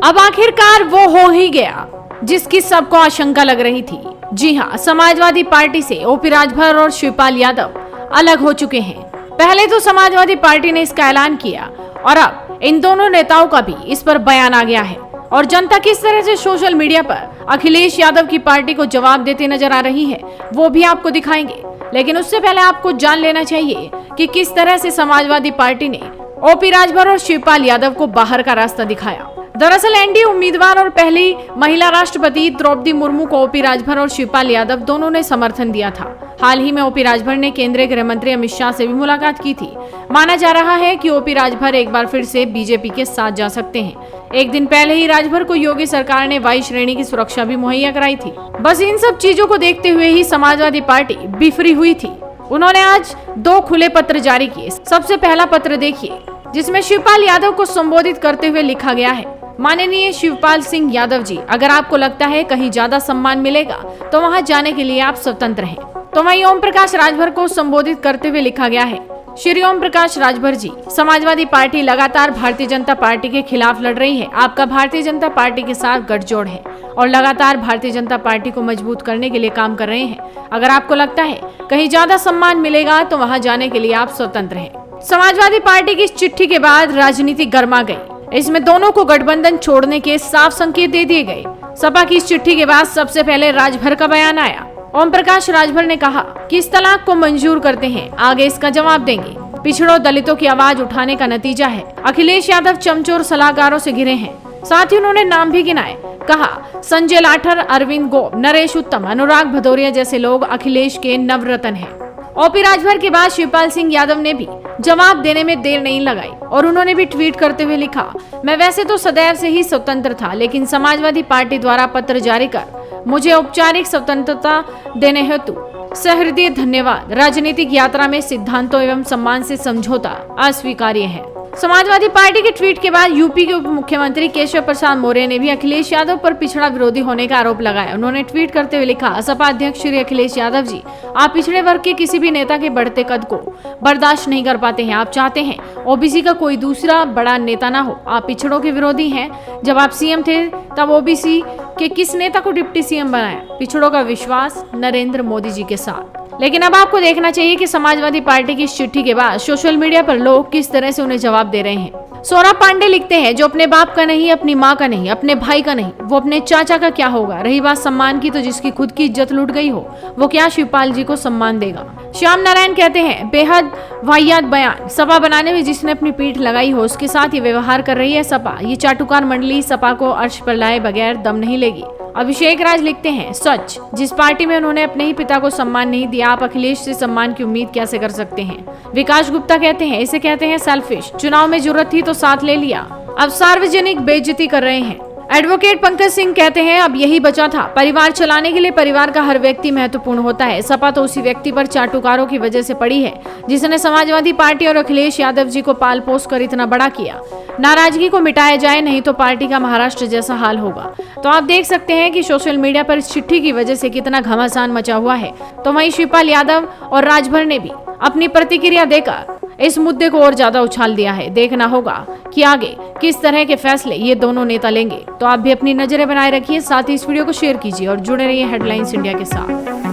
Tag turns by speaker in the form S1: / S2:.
S1: अब आखिरकार वो हो ही गया जिसकी सबको आशंका लग रही थी। जी हाँ, समाजवादी पार्टी से ओपी राजभर और शिवपाल यादव अलग हो चुके हैं। पहले तो समाजवादी पार्टी ने इसका ऐलान किया और अब इन दोनों नेताओं का भी इस पर बयान आ गया है और जनता किस तरह से सोशल मीडिया पर अखिलेश यादव की पार्टी को जवाब देते नजर आ रही है वो भी आपको दिखाएंगे। लेकिन उससे पहले आपको जान लेना चाहिए कि किस तरह से समाजवादी पार्टी ने ओपी राजभर और शिवपाल यादव को बाहर का रास्ता दिखाया। दरअसल एनडीए उम्मीदवार और पहली महिला राष्ट्रपति द्रौपदी मुर्मू को ओपी राजभर और शिवपाल यादव दोनों ने समर्थन दिया था। हाल ही में ओपी राजभर ने केंद्रीय गृह मंत्री अमित शाह से भी मुलाकात की थी। माना जा रहा है कि ओपी राजभर एक बार फिर से बीजेपी के साथ जा सकते हैं। एक दिन पहले ही राजभर को योगी सरकार ने वायु श्रेणी की सुरक्षा भी मुहैया कराई थी। बस इन सब चीजों को देखते हुए ही समाजवादी पार्टी बिफरी हुई थी। उन्होंने आज 2 खुले पत्र जारी किए। सबसे पहला पत्र देखिए, जिसमें शिवपाल यादव को संबोधित करते हुए लिखा गया है, माननीय शिवपाल सिंह यादव जी, अगर आपको लगता है कहीं ज्यादा सम्मान मिलेगा तो वहां जाने के लिए आप स्वतंत्र हैं। तो वहीं ओम प्रकाश राजभर को संबोधित करते हुए लिखा गया है, श्री ओम प्रकाश राजभर जी, समाजवादी पार्टी लगातार भारतीय जनता पार्टी के खिलाफ लड़ रही है। आपका भारतीय जनता पार्टी के साथ गठजोड़ है और लगातार भारतीय जनता पार्टी को मजबूत करने के लिए काम कर रहे हैं। अगर आपको लगता है कहीं ज्यादा सम्मान मिलेगा तो वहां जाने के लिए आप स्वतंत्र हैं। समाजवादी पार्टी की इस चिट्ठी के बाद राजनीति गर्मा गई। इसमें दोनों को गठबंधन छोड़ने के साफ संकेत दे दिए गए। सपा की इस चिट्ठी के बाद सबसे पहले राजभर का बयान आया। ओम प्रकाश राजभर ने कहा कि इस तलाक को मंजूर करते हैं, आगे इसका जवाब देंगे। पिछड़ों दलितों की आवाज उठाने का नतीजा है। अखिलेश यादव चमचोर सलाहकारों से घिरे हैं। साथ ही उन्होंने नाम भी गिनाए। कहा संजय लाठर, अरविंद गोप, नरेश उत्तम, अनुराग भदौरिया जैसे लोग अखिलेश के नवरत्न हैं। ओपी राजभर के बाद शिवपाल सिंह यादव ने भी जवाब देने में देर नहीं लगाई और उन्होंने भी ट्वीट करते हुए लिखा, मैं वैसे तो सदैव से ही स्वतंत्र था, लेकिन समाजवादी पार्टी द्वारा पत्र जारी कर मुझे औपचारिक स्वतंत्रता देने हेतु सहृदय धन्यवाद। राजनीतिक यात्रा में सिद्धांतों एवं सम्मान से समझौता अस्वीकार्य है। समाजवादी पार्टी के ट्वीट के बाद यूपी के उप मुख्यमंत्री केशव प्रसाद मौर्य ने भी अखिलेश यादव पर पिछड़ा विरोधी होने का आरोप लगाया। उन्होंने ट्वीट करते हुए लिखा, सपा अध्यक्ष श्री अखिलेश यादव जी, आप पिछड़े वर्ग के किसी भी नेता के बढ़ते कद को बर्दाश्त नहीं कर पाते हैं। आप चाहते हैं ओबीसी का कोई दूसरा बड़ा नेता ना हो। आप पिछड़ों के विरोधी हैं। जब आप सीएम थे तब ओबीसी के किस नेता को डिप्टी सीएम बनाया? पिछड़ों का विश्वास नरेंद्र मोदी जी के साथ। लेकिन अब आपको देखना चाहिए कि समाजवादी पार्टी की इस चिट्ठी के बाद सोशल मीडिया पर लोग किस तरह से उन्हें जवाब दे रहे हैं। सौरभ पांडे लिखते हैं, जो अपने बाप का नहीं, अपनी माँ का नहीं, अपने भाई का नहीं, वो अपने चाचा का क्या होगा? रही बात सम्मान की, तो जिसकी खुद की इज्जत लूट गई हो वो क्या शिवपाल जी को सम्मान देगा? श्याम नारायण कहते हैं, बेहद वाहियात बयान। सपा बनाने में जिसने अपनी पीठ लगाई हो उसके साथ ये व्यवहार कर रही है सपा। ये चाटुकार मंडली सपा को अर्श पर लाए बगैर दम नहीं लेगी। अभिषेक राज लिखते हैं, सच, जिस पार्टी में उन्होंने अपने ही पिता को सम्मान नहीं दिया, आप अखिलेश से सम्मान की उम्मीद कैसे कर सकते हैं? विकास गुप्ता कहते हैं, इसे कहते हैं सेल्फिश। चुनाव में जरूरत थी तो साथ ले लिया, अब सार्वजनिक बेइज्जती कर रहे हैं। एडवोकेट पंकज सिंह कहते हैं, अब यही बचा था। परिवार चलाने के लिए परिवार का हर व्यक्ति महत्वपूर्ण होता है। सपा तो उसी व्यक्ति पर चाटुकारों की वजह से पड़ी है जिसने समाजवादी पार्टी और अखिलेश यादव जी को पाल पोस कर इतना बड़ा किया। नाराजगी को मिटाया जाए, नहीं तो पार्टी का महाराष्ट्र जैसा हाल होगा। तो आप देख सकते हैं कि सोशल मीडिया पर इस चिट्ठी की वजह से कितना घमासान मचा हुआ है। तो वहीं शिवपाल यादव और राजभर ने भी अपनी प्रतिक्रिया देकर इस मुद्दे को और ज्यादा उछाल दिया है। देखना होगा कि आगे किस तरह के फैसले ये दोनों नेता लेंगे। तो आप भी अपनी नजरें बनाए रखिए, साथ ही इस वीडियो को शेयर कीजिए और जुड़े रहिए हेडलाइंस इंडिया के साथ।